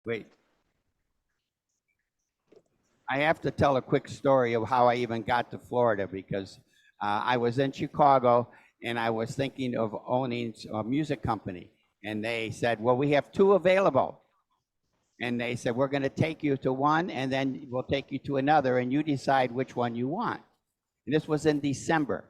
Wait, I have to tell a quick story of how I even got to Florida because I was in Chicago and I was thinking of owning a music company. And they said, well, we have two available. And they said, we're going to take you to one and then we'll take you to another and you decide which one you want. And this was in December.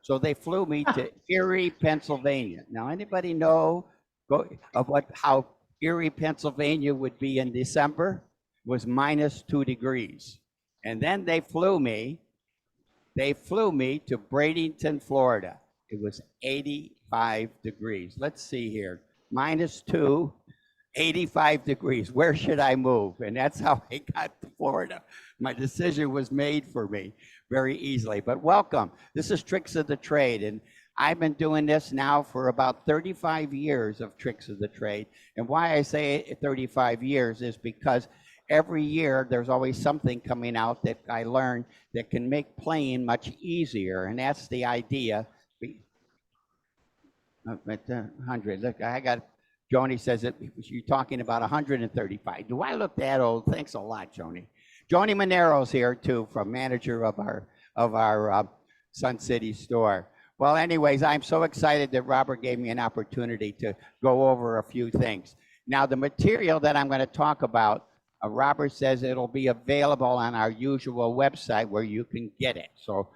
So they flew me to Erie, Pennsylvania. Now, anybody know of how Erie, Pennsylvania would be in December? It was -2 degrees. And then they flew me to Bradenton, Florida. It was 85 degrees. Let's see here. -2, 85 degrees. Where should I move? And that's how I got to Florida. My decision was made for me very easily. But welcome. This is Tricks of the Trade. And I've been doing this now for about 35 years of Tricks of the Trade. And why I say 35 years is because every year there's always something coming out that I learn that can make playing much easier. And that's the idea. 100. Look, I got Joni says that you're talking about 135. Do I look that old? Thanks a lot, Joni. Joni Monero's here too, from manager of our Sun City store. Well, anyways, I'm so excited that Robert gave me an opportunity to go over a few things. Now, the material that I'm going to talk about, Robert says it'll be available on our usual website where you can get it. So,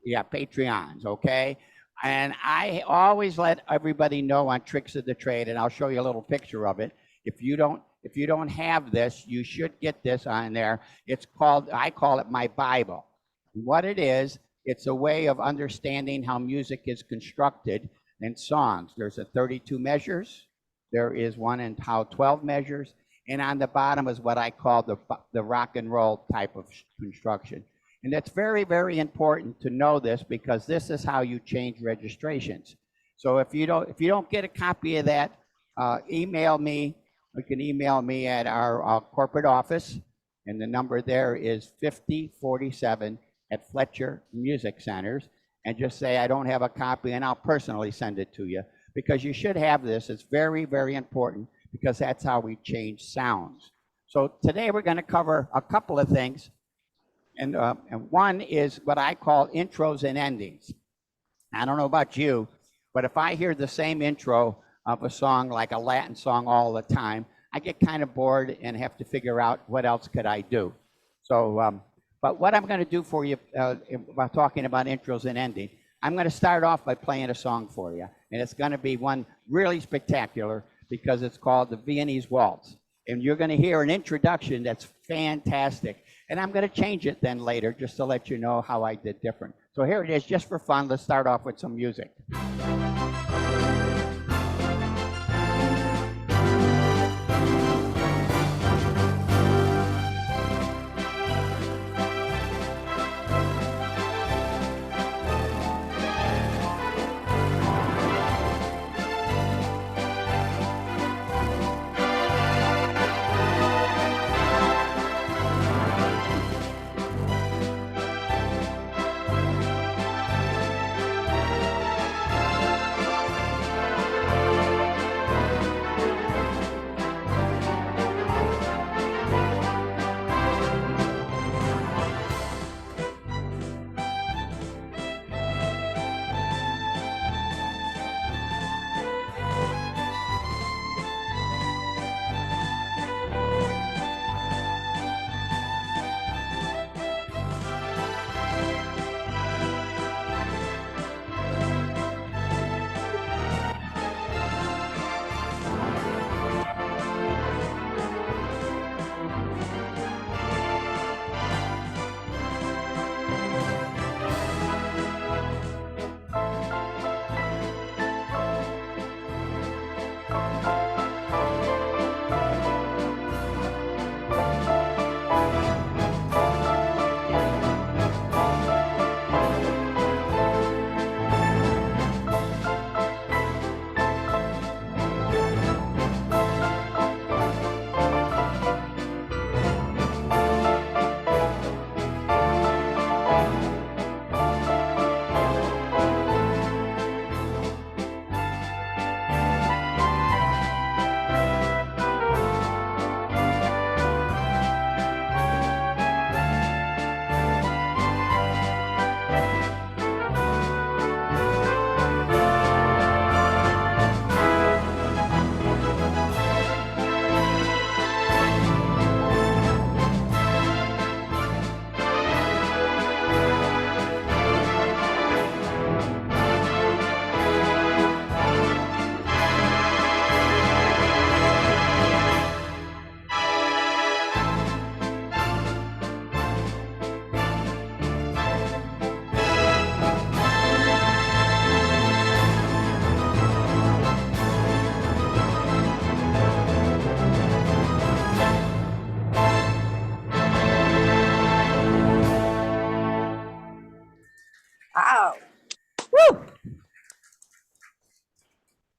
yeah, Patreons, okay? And I always let everybody know on Tricks of the Trade, and I'll show you a little picture of it. If you don't have this, you should get this on there. It's called, I call it my Bible. What it is, it's a way of understanding how music is constructed in songs. There's a 32 measures. There is one in how 12 measures. And on the bottom is what I call the rock and roll type of construction. And it's very, very important to know this because this is how you change registrations. So if you don't get a copy of that, email me. You can email me at our corporate office, and the number there is 5047 at Fletcher Music Centers, and just say I don't have a copy, and I'll personally send it to you because you should have this. It's very, very important because that's how we change sounds. So today we're going to cover a couple of things. And one is what I call intros and endings. I don't know about you, but if I hear the same intro of a song, like a Latin song all the time, I get kind of bored and have to figure out what else could I do. So, but what I'm going to do for you about talking about intros and endings, I'm going to start off by playing a song for you. And it's going to be one really spectacular because it's called the Viennese Waltz. And you're going to hear an introduction that's fantastic. And I'm going to change it then later just to let you know how I did different. So here it is, just for fun. Let's start off with some music.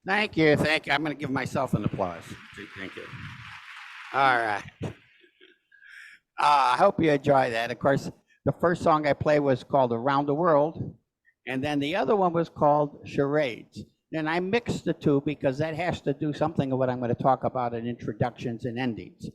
Thank you. Thank you. I'm going to give myself an applause. Thank you. All right. I hope you enjoy that. Of course, the first song I played was called Around the World, and then the other one was called Charades. And I mixed the two because that has to do something of what I'm going to talk about in introductions and endings.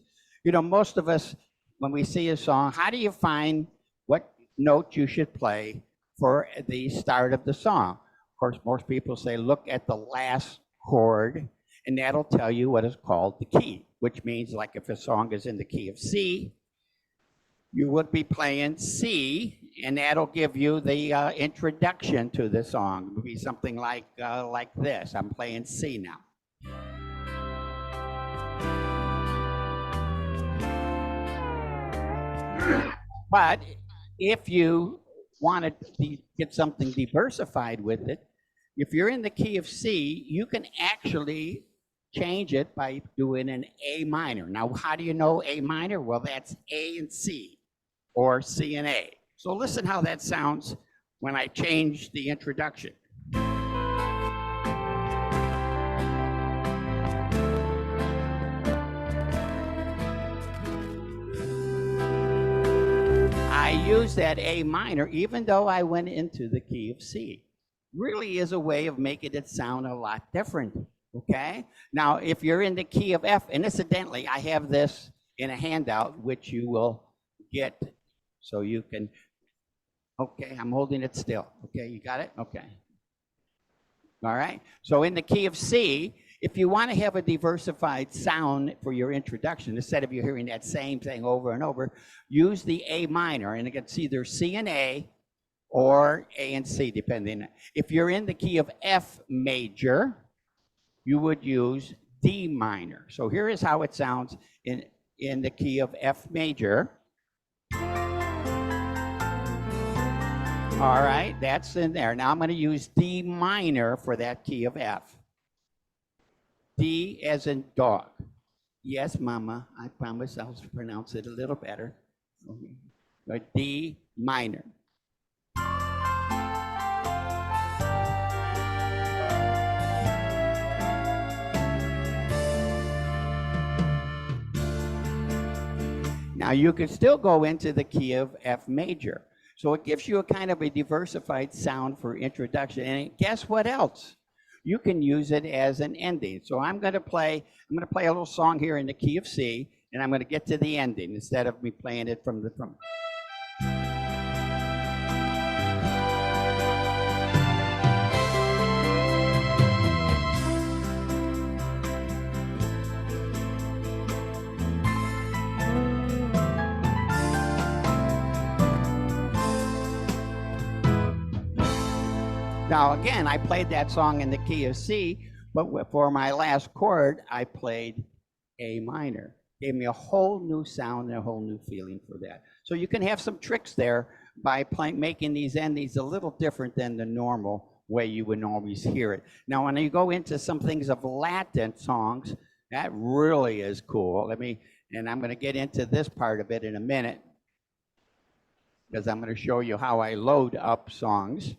You know, most of us, when we see a song, how do you find what note you should play for the start of the song? Of course, most people say, look at the last chord, and that'll tell you what is called the key, which means like if a song is in the key of C, you would be playing C, and that'll give you the introduction to the song. It would be something like this. I'm playing C now. But if you want to get something diversified with it, if you're in the key of C, you can actually change it by doing an A minor. Now, how do you know A minor? Well, that's A and C, or C and A. So listen how that sounds when I change the introduction. I use that A minor even though I went into the key of C. Really is a way of making it sound a lot different, okay? Now, if you're in the key of F, and incidentally, I have this in a handout which you will get so you can, okay, I'm holding it still. Okay, you got it? Okay. All right, so in the key of C, if you want to have a diversified sound for your introduction, instead of you hearing that same thing over and over, use the A minor, and it's either C and A or A and C, depending. If you're in the key of F major, you would use D minor. So here is how it sounds in the key of F major. All right, that's in there. Now I'm going to use D minor for that key of F. D as in dog. Yes, Mama, I promise I'll pronounce it a little better. Okay. D minor. Now you can still go into the key of F major. So it gives you a kind of a diversified sound for introduction. And guess what else? You can use it as an ending. So I'm going to play a little song here in the key of C, and I'm going to get to the ending instead of me playing it from. Now, again, I played that song in the key of C, but for my last chord, I played A minor. Gave me a whole new sound and a whole new feeling for that. So you can have some tricks there by making these endings a little different than the normal way you would always hear it. Now, when you go into some things of Latin songs, that really is cool. And I'm going to get into this part of it in a minute, because I'm going to show you how I load up songs.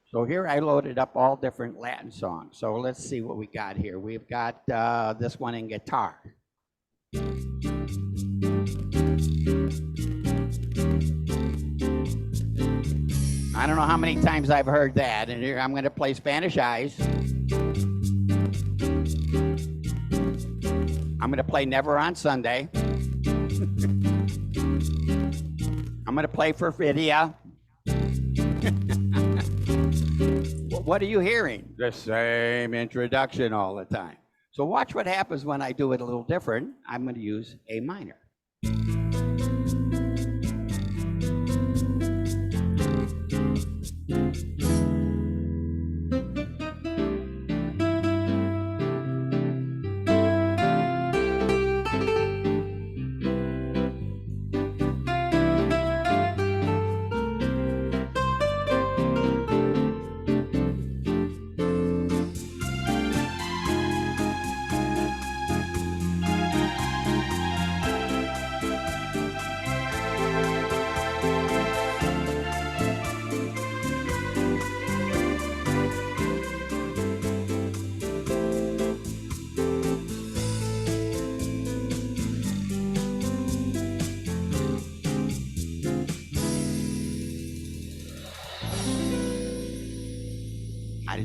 So here I loaded up all different Latin songs. So let's see what we got here. We've got this one in guitar. I don't know how many times I've heard that. And here I'm going to play Spanish Eyes. I'm going to play Never on Sunday. I'm going to play Perfidia. What are you hearing? The same introduction all the time. So watch what happens when I do it a little different. I'm going to use A minor.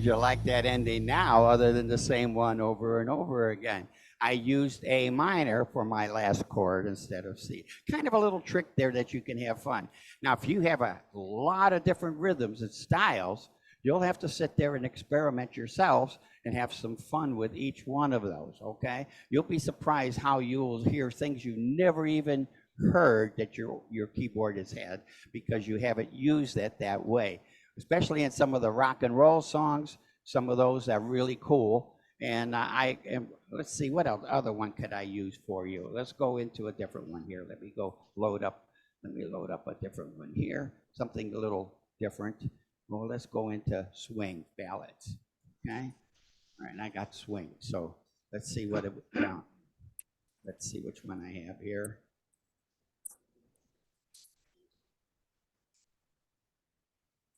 did you like that ending now other than the same one over and over again? I used A minor for my last chord instead of C. Kind of a little trick there that you can have fun. Now, if you have a lot of different rhythms and styles, you'll have to sit there and experiment yourselves and have some fun with each one of those, okay? You'll be surprised how you'll hear things you never even heard that your keyboard has had because you haven't used it that way. Especially in some of the rock and roll songs, some of those are really cool. And let's see, what other one could I use for you? Let's go into a different one here. Let me load up a different one here, something a little different. Well, let's go into swing ballads, okay? All right, I got swing, so let's see what it would count. Let's see which one I have here.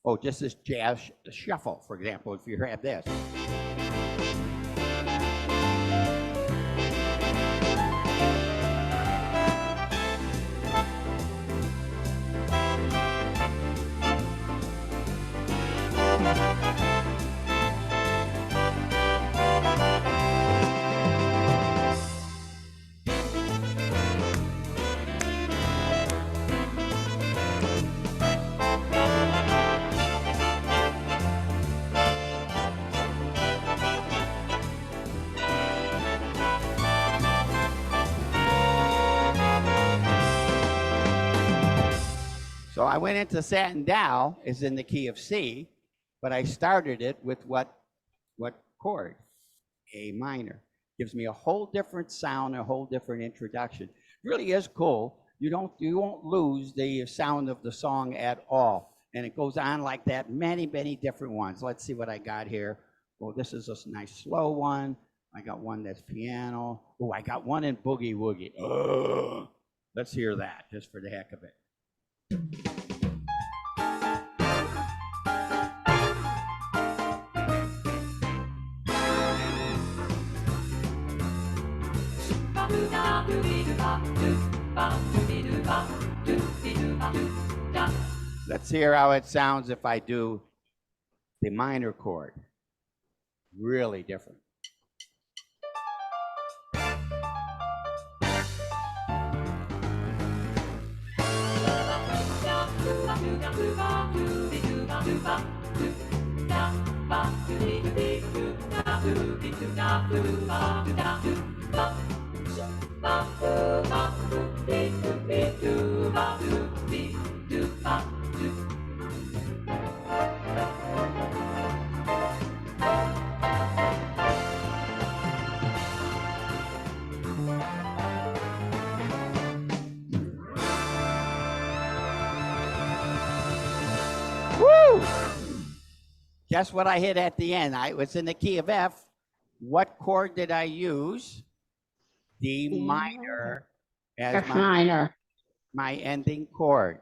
Oh, just this jazz shuffle, for example, if you have this. So I went into Satin Dow is in the key of C, but I started it with what chord? A minor. Gives me a whole different sound, a whole different introduction. Really is cool. You won't lose the sound of the song at all. And it goes on like that, many, many different ones. Let's see what I got here. Well, this is a nice slow one. I got one that's piano. Oh, I got one in boogie woogie. Let's hear that just for the heck of it. Let's hear how it sounds if I do the minor chord. Really different. Woo! Guess what I hit at the end? I was in the key of F. What chord did I use? D minor as F minor. My ending chord.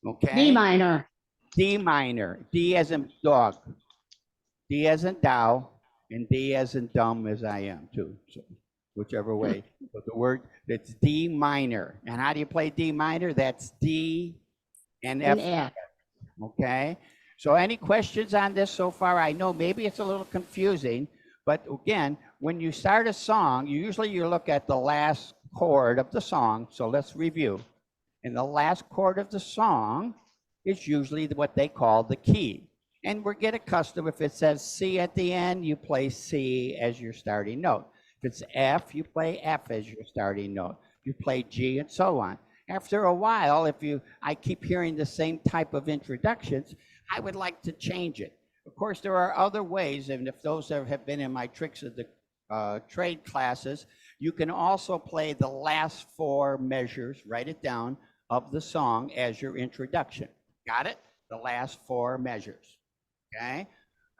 Okay? D minor. D minor. D as in dog. D as in Dow. And D as in dumb as I am too. So whichever way. But the word, it's D minor. And how do you play D minor? That's D and F. And F. Okay? So any questions on this so far? I know maybe it's a little confusing, but again, when you start a song, usually you look at the last chord of the song. So let's review. And the last chord of the song is usually what they call the key. And we're get accustomed, if it says C at the end, you play C as your starting note. If it's F, you play F as your starting note. You play G and so on. After a while, I keep hearing the same type of introductions, I would like to change it. Of course, there are other ways, and if those have been in my tricks of the trade classes, you can also play the last four measures, write it down, of the song as your introduction. Got it? The last four measures, okay?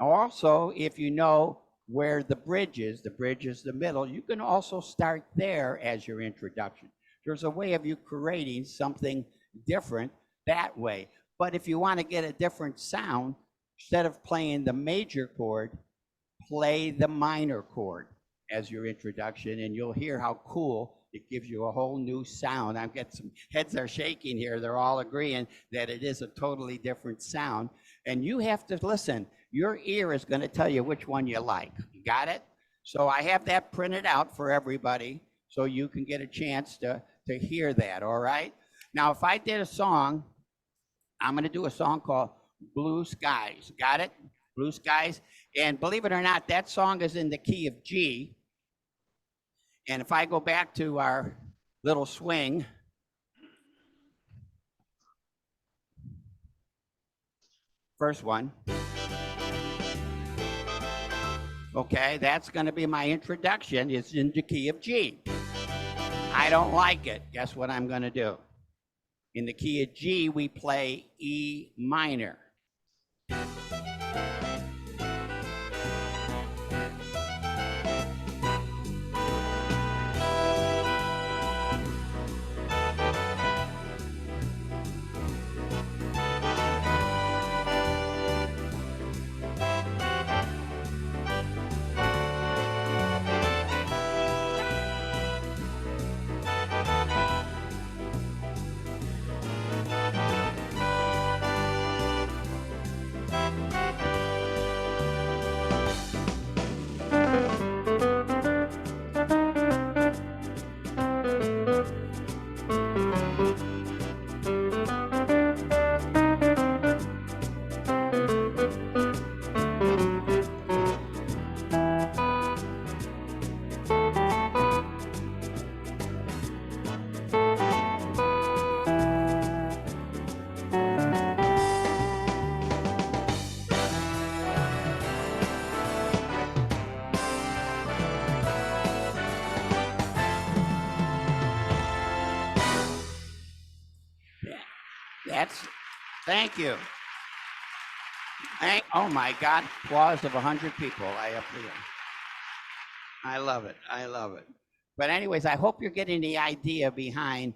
Also, if you know where the bridge is the middle, you can also start there as your introduction. There's a way of you creating something different that way. But if you want to get a different sound, instead of playing the major chord, play the minor chord as your introduction, and you'll hear how cool it gives you a whole new sound. I've got some heads are shaking here. They're all agreeing that it is a totally different sound. And you have to listen. Your ear is going to tell you which one you like. You got it? So I have that printed out for everybody so you can get a chance to hear that, all right? Now, if I did a song, I'm going to do a song called Blue Skies. Got it? Blue Skies. And believe it or not, that song is in the key of G. And if I go back to our little swing, first one. Okay, that's going to be my introduction. It's in the key of G. I don't like it. Guess what I'm going to do? In the key of G, we play E minor. Thank you. Oh my God, applause of 100 people. I love it. I love it. But anyways, I hope you're getting the idea behind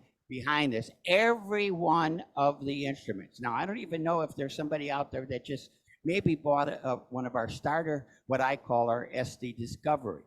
this. Every one of the instruments. Now, I don't even know if there's somebody out there that just maybe bought one of our starter, what I call our SD Discovery.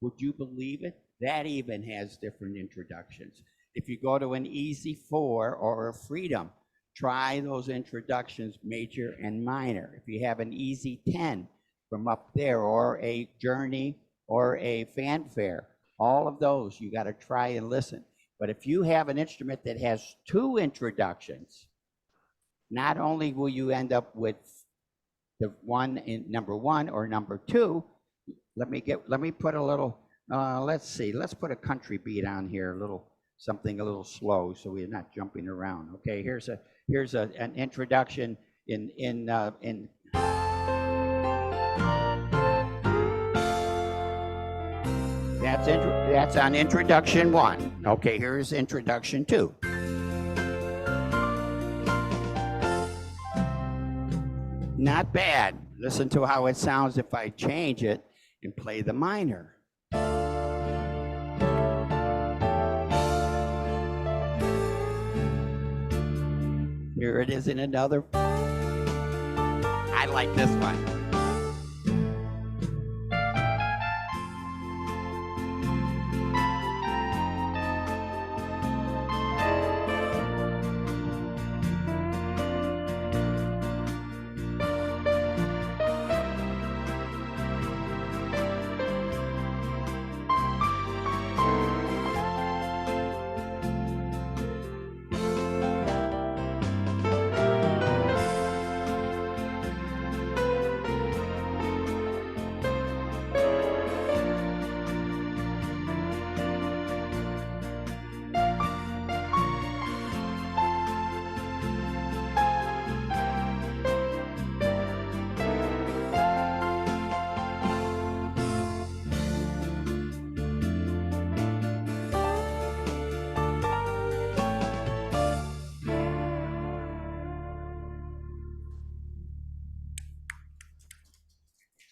Would you believe it? That even has different introductions. If you go to an Easy 4 or a Freedom, try those introductions, major and minor. If you have an Easy 10 from up there, or a Journey or a Fanfare, all of those you got to try and listen. But if you have an instrument that has two introductions, not only will you end up with the one in number one or number two, let me put a little, let's see, let's put a country beat on here, something a little slow so we're not jumping around. Okay, here's an introduction in that's on introduction 1. Okay, here's introduction 2. Not bad. Listen to how it sounds if I change it and play the minor. Here it is in another. I like this one.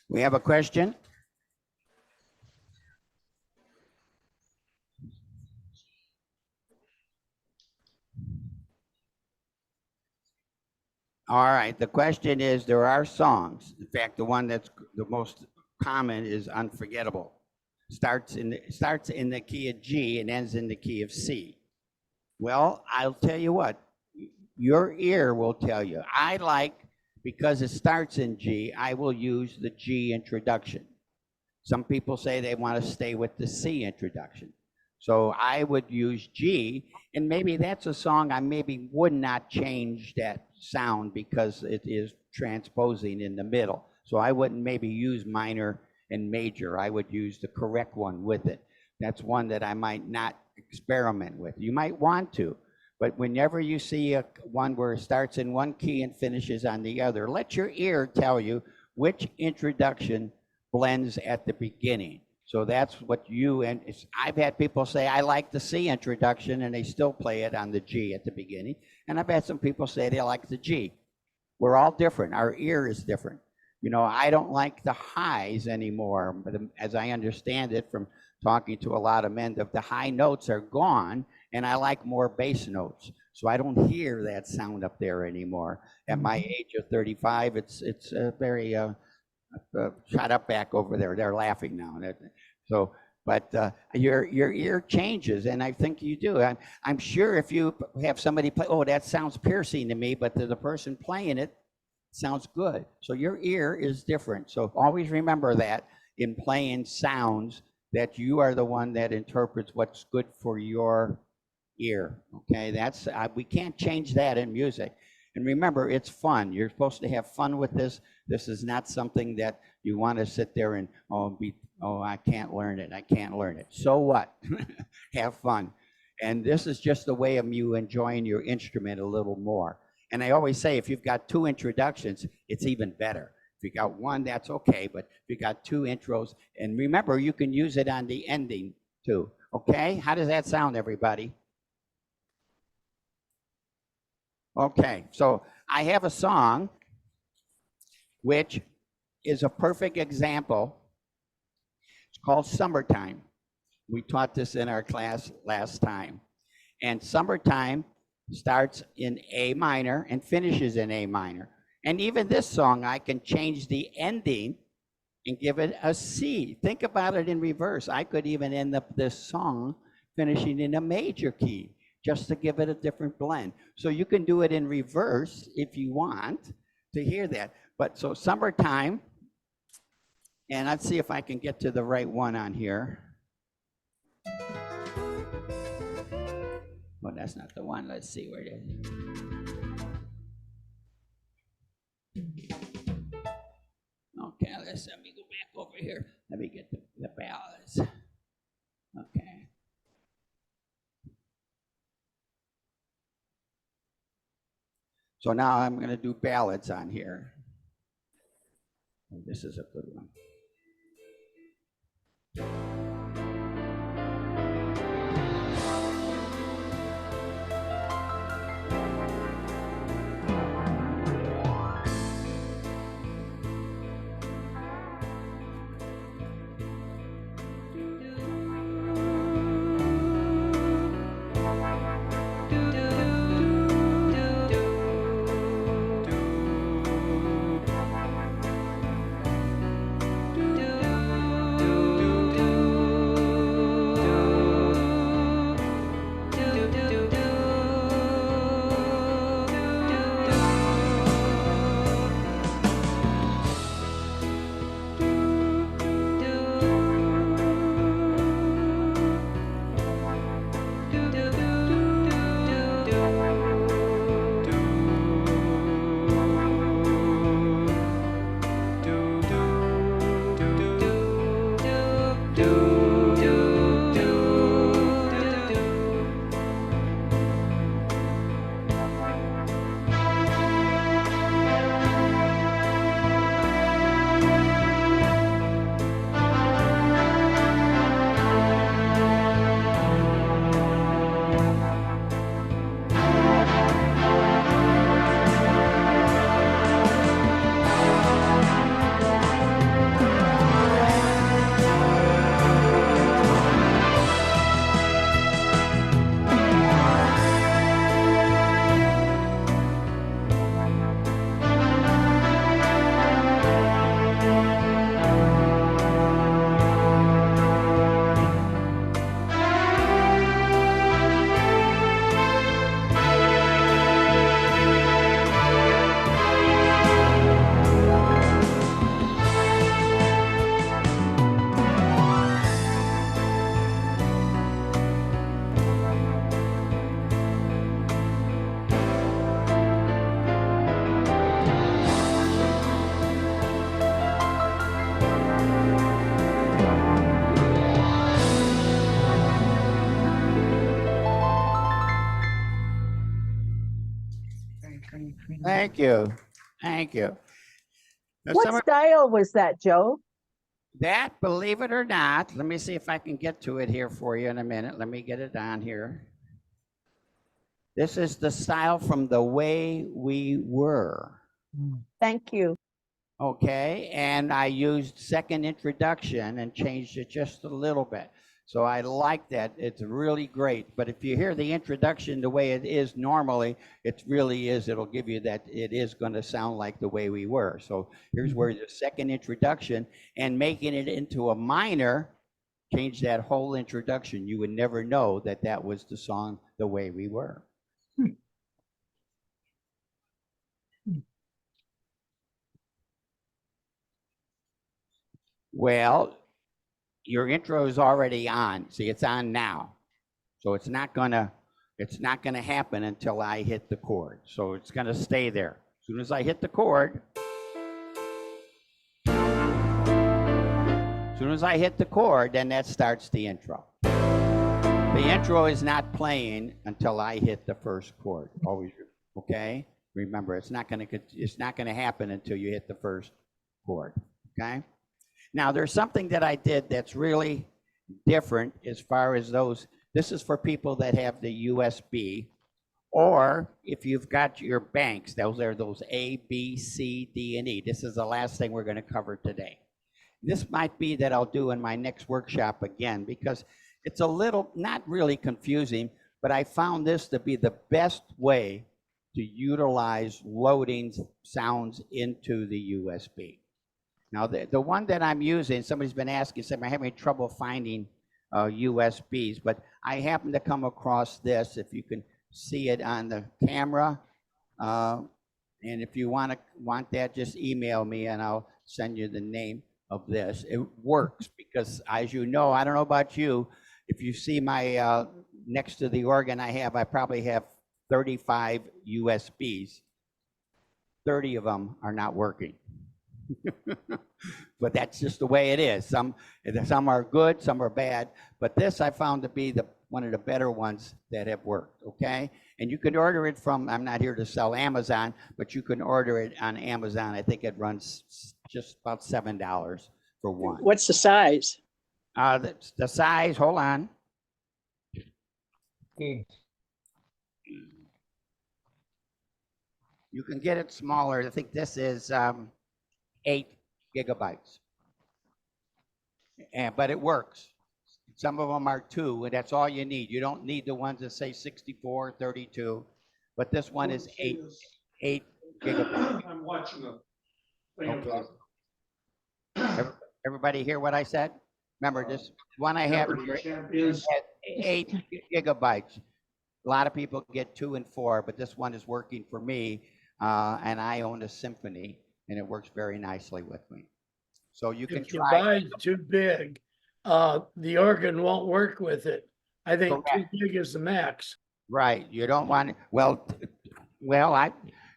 We have a question? All right, the question is, there are songs. In fact, the one that's the most common is Unforgettable. Starts in the key of G and ends in the key of C. Well, I'll tell you what, your ear will tell you. I like because it starts in G, I will use the G introduction. Some people say they want to stay with the C introduction. So I would use G, and maybe that's a song I maybe would not change that sound because it is transposing in the middle. So I wouldn't maybe use minor and major. I would use the correct one with it. That's one that I might not experiment with. You might want to, but whenever you see one where it starts in one key and finishes on the other, let your ear tell you which introduction blends at the beginning. So that's what you, and I've had people say, I like the C introduction, and they still play it on the G at the beginning. And I've had some people say they like the G. We're all different. Our ear is different. You know, I don't like the highs anymore, but as I understand it from talking to a lot of men, the high notes are gone, and I like more bass notes. So I don't hear that sound up there anymore. At my age of 35, it's very shut up back over there. They're laughing now. So, but your ear changes, and I think you do. I'm sure if you have somebody play, oh, that sounds piercing to me, but to the person playing it, sounds good. So your ear is different. So always remember that in playing sounds, that you are the one that interprets what's good for your ear. Okay, that's we can't change that in music. And remember, it's fun. You're supposed to have fun with this. This is not something that you want to sit there and I can't learn it. I can't learn it. So what? Have fun. And this is just a way of you enjoying your instrument a little more. And I always say, if you've got 2 introductions, it's even better. If you got 1, that's okay. But if you got 2 intros, and remember, you can use it on the ending too. Okay? How does that sound, everybody? Okay, so I have a song which is a perfect example. It's called Summertime. We taught this in our class last time. And Summertime starts in A minor and finishes in A minor. And even this song, I can change the ending and give it a C. Think about it in reverse. I could even end up this song finishing in a major key, just to give it a different blend. So you can do it in reverse if you want to hear that. But so Summertime, and let's see if I can get to the right one on here. Well, that's not the one. Let's see where it is. Okay, let me go back over here. Let me get the ballads. Okay. So now I'm going to do ballads on here. Oh, this is a good one. Thank you. Thank you. Now, What style was that, Joe? that, believe it or not, let me see if I can get to it here for you in a minute. Let me get it on here. This is the style from The Way We Were. Thank you. Okay, and I used second introduction and changed it just a little bit. So I like that. It's really great. But if you hear the introduction the way it is normally, it really is. It'll give you that it is going to sound like The Way We Were. So here's where the second introduction and making it into a minor changed that whole introduction. You would never know that that was the song The Way We Were. Well, your intro is already on. See, it's on now. So it's not gonna happen until I hit the chord. So it's gonna stay there. As soon as I hit the chord, then that starts the intro. The intro is not playing until I hit the first chord. Always, okay? Remember, it's not gonna happen until you hit the first chord. Okay? Now, there's something that I did that's really different as far as those. This is for people that have the USB, or if you've got your banks, those are those A, B, C, D, and E. This is the last thing we're going to cover today. This might be that I'll do in my next workshop again, because it's a little, not really confusing, but I found this to be the best way to utilize loading sounds into the USB. Now, the one that I'm using, somebody's been asking, said, I'm having trouble finding USBs, but I happen to come across this, if you can see it on the camera. And if you want that, just email me and I'll send you the name of this. It works because, as you know, I don't know about you, if you see my, next to the organ I probably have 35 USBs. 30 of them are not working. But that's just the way it is. Some are good, some are bad. But this I found to be one of the better ones that have worked, okay? And you can order it from, I'm not here to sell Amazon, but you can order it on Amazon. I think it runs just about $7 for one. What's the size? The size, hold on. You can get it smaller. I think this is 8 gigabytes. But it works. Some of them are 2, and that's all you need. You don't need the ones that say 64, 32, but this one is 8 gigabytes. I'm watching a thing Okay. about Everybody hear what I said? Remember, this one I have is 8 gigabytes. A lot of people get 2 and 4, but this one is working for me, and I own a Symphony, and it works very nicely with me. So you can If you try. buy it too big, the organ won't work with it. I think Correct. 2 gig is the max. Right, you don't want,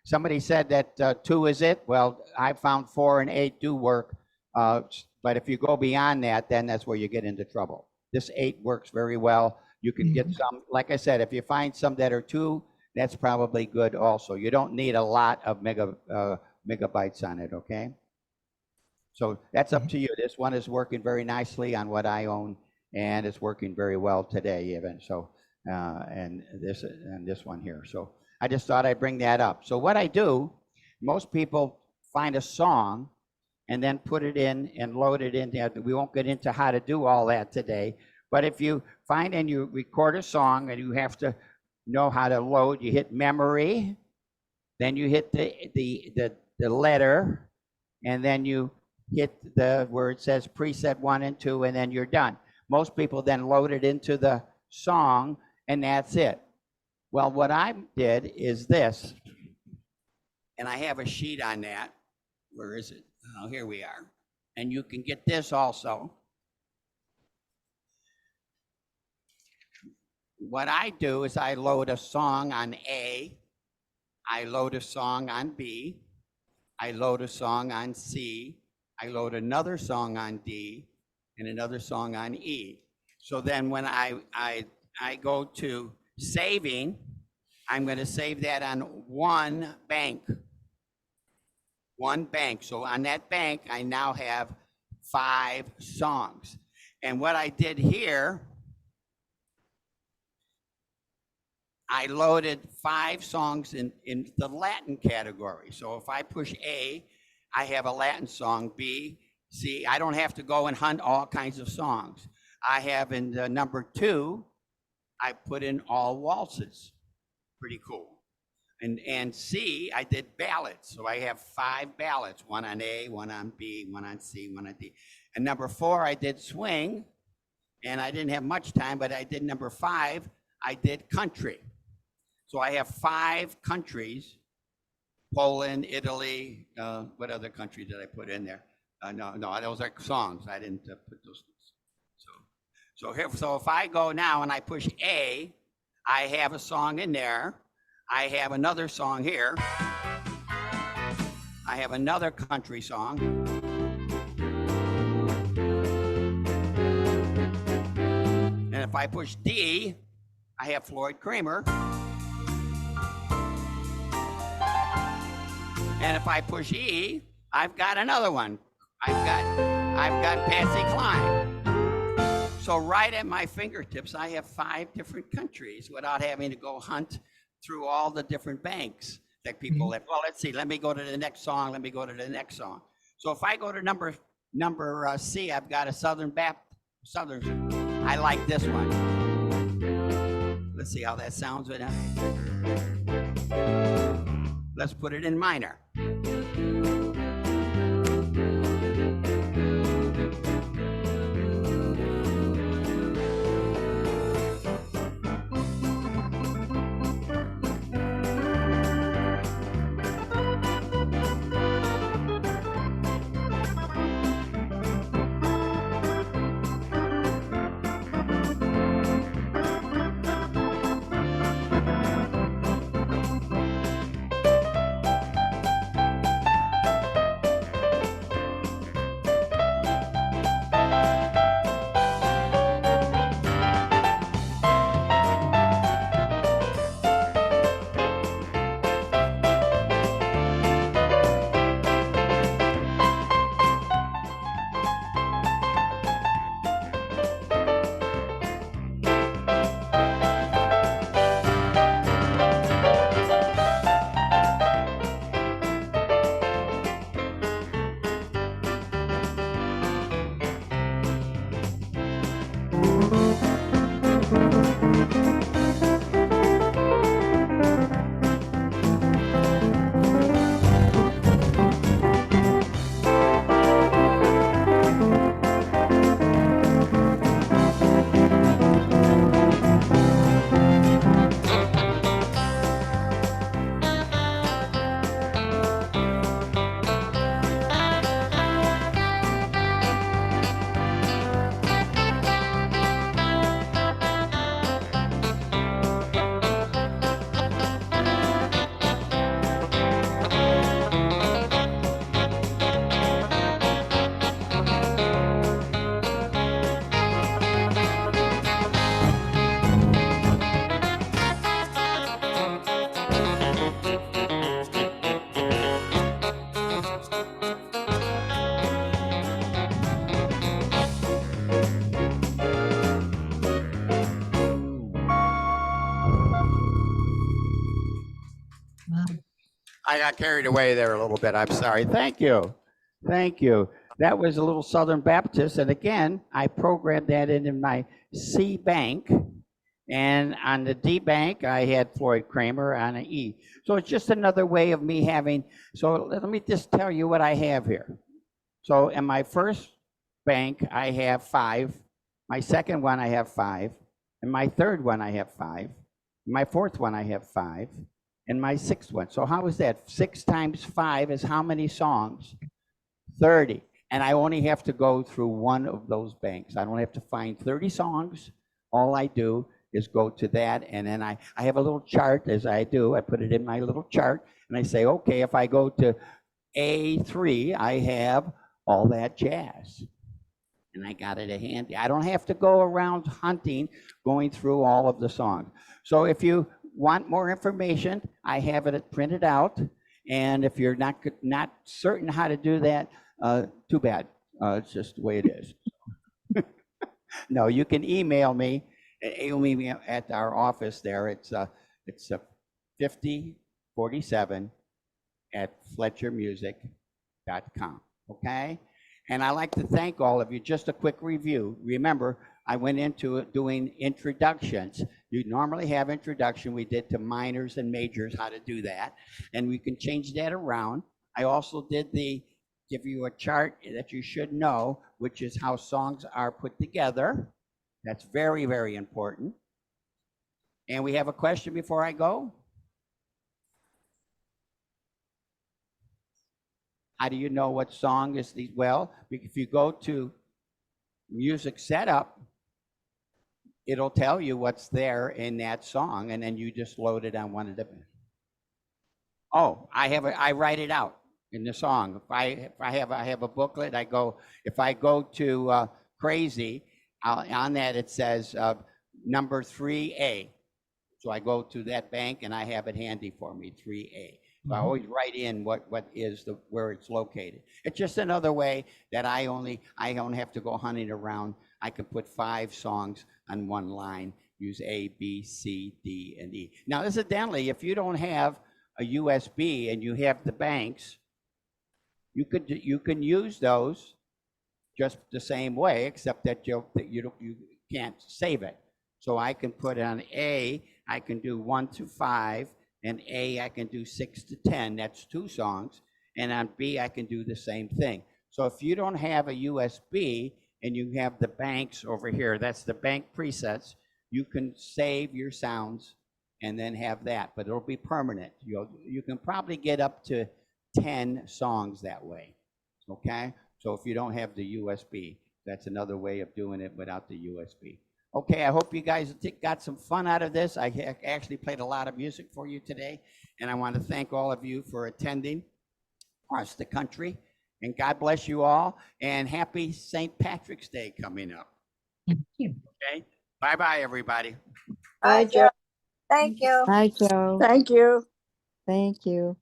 somebody said that 2 is it. Well, I found 4 and 8 do work. But if you go beyond that, then that's where you get into trouble. This 8 works very well. You can get some, like I said, if you find some that are 2, that's probably good also. You don't need a lot of megabytes on it, okay? So that's up to you. This one is working very nicely on what I own, and it's working very well today even. So, and this one here. So I just thought I'd bring that up. So what I do, most people find a song and then put it in and load it in there. We won't get into how to do all that today, but if you find and you record a song and you have to know how to load, you hit memory, then you hit the letter, and then you hit where it says preset 1 and 2, and then you're done. Most people then load it into the song, and that's it. Well, what I did is this, and I have a sheet on that. Where is it? Oh, here we are. And you can get this also. What I do is I load a song on A, I load a song on B, I load a song on C, I load another song on D, and another song on E. So then when I go to saving, I'm going to save that on one bank. One bank. So on that bank, I now have 5 songs. And what I did here, I loaded 5 songs in the Latin category. So if I push A, I have a Latin song. B, C, I don't have to go and hunt all kinds of songs. I have in the number 2, I put in all waltzes. Pretty cool. And C, I did ballads. So I have 5 ballads, one on A, one on B, one on C, one on D. And number 4, I did swing. And I didn't have much time, but I did number 5, I did country. So I have 5 countries, Poland, Italy, what other country did I put in there? No, those are songs. I didn't put those. So if I go now and I push A, I have a song in there. I have another song here. I have another country song. And if I push D, I have Floyd Kramer. And if I push E, I've got another one. I've got Patsy Cline. So right at my fingertips, I have 5 different countries without having to go hunt through all the different banks that people have. Well, let's see. Let me go to the next song. Let me go to the next song. So if I go to number C, I've got a Southern. I like this one. Let's see how that sounds with that. Let's put it in minor. I got carried away there a little bit. I'm sorry. Thank you. Thank you. That was a little Southern Baptist. And again, I programmed that in my C bank. And on the D bank, I had Floyd Kramer on an E. So it's just another way of me having, so let me just tell you what I have here. So in my first bank, I have 5. My second one, I have 5. In my third one, I have 5. In my fourth one, I have 5. And my 6th one. So how is that? 6 times 5 is how many songs? 30. And I only have to go through one of those banks. I don't have to find 30 songs. All I do is go to that. And then I have a little chart as I do. I put it in my little chart. And I say, okay, if I go to A3, I have all that jazz. And I got it handy. I don't have to go around hunting, going through all of the songs. So if you want more information, I have it printed out. And if you're not certain how to do that, too bad. It's just the way it is. No, you can email me at our office there. It's 5047 at FletcherMusic.com. Okay? And I like to thank all of you. Just a quick review. Remember, I went into it doing introductions. You normally have introduction. We did to minors and majors how to do that. And we can change that around. I also did give you a chart that you should know, which is how songs are put together. That's very, very important. And we have a question before I go. How do you know what song is the, well, if you go to music setup, it'll tell you what's there in that song, and then you just load it on one of the. Oh, I write it out in the song. If I have a booklet, if I go to Crazy, on that it says number 3A. So I go to that bank and I have it handy for me, 3A. So I always write in where it's located. It's just another way that I don't have to go hunting around. I can put 5 songs on one line, use A, B, C, D, and E. Now, incidentally, if you don't have a USB and you have the banks, you can use those just the same way, except that you can't save it. So I can put on A, I can do 1 to 5, and A, I can do 6 to 10. That's 2 songs. And on B, I can do the same thing. So if you don't have a USB and you have the banks over here, that's the bank presets, you can save your sounds and then have that, but it'll be permanent. You can probably get up to 10 songs that way, okay? So if you don't have the USB, that's another way of doing it without the USB. Okay, I hope you guys got some fun out of this. I actually played a lot of music for you today, and I want to thank all of you for attending across the country. And God bless you all, and happy St. Patrick's Day coming up. Okay, bye-bye, everybody. Bye, Joe. Thank you. Bye, Joe. Thank you. Thank you.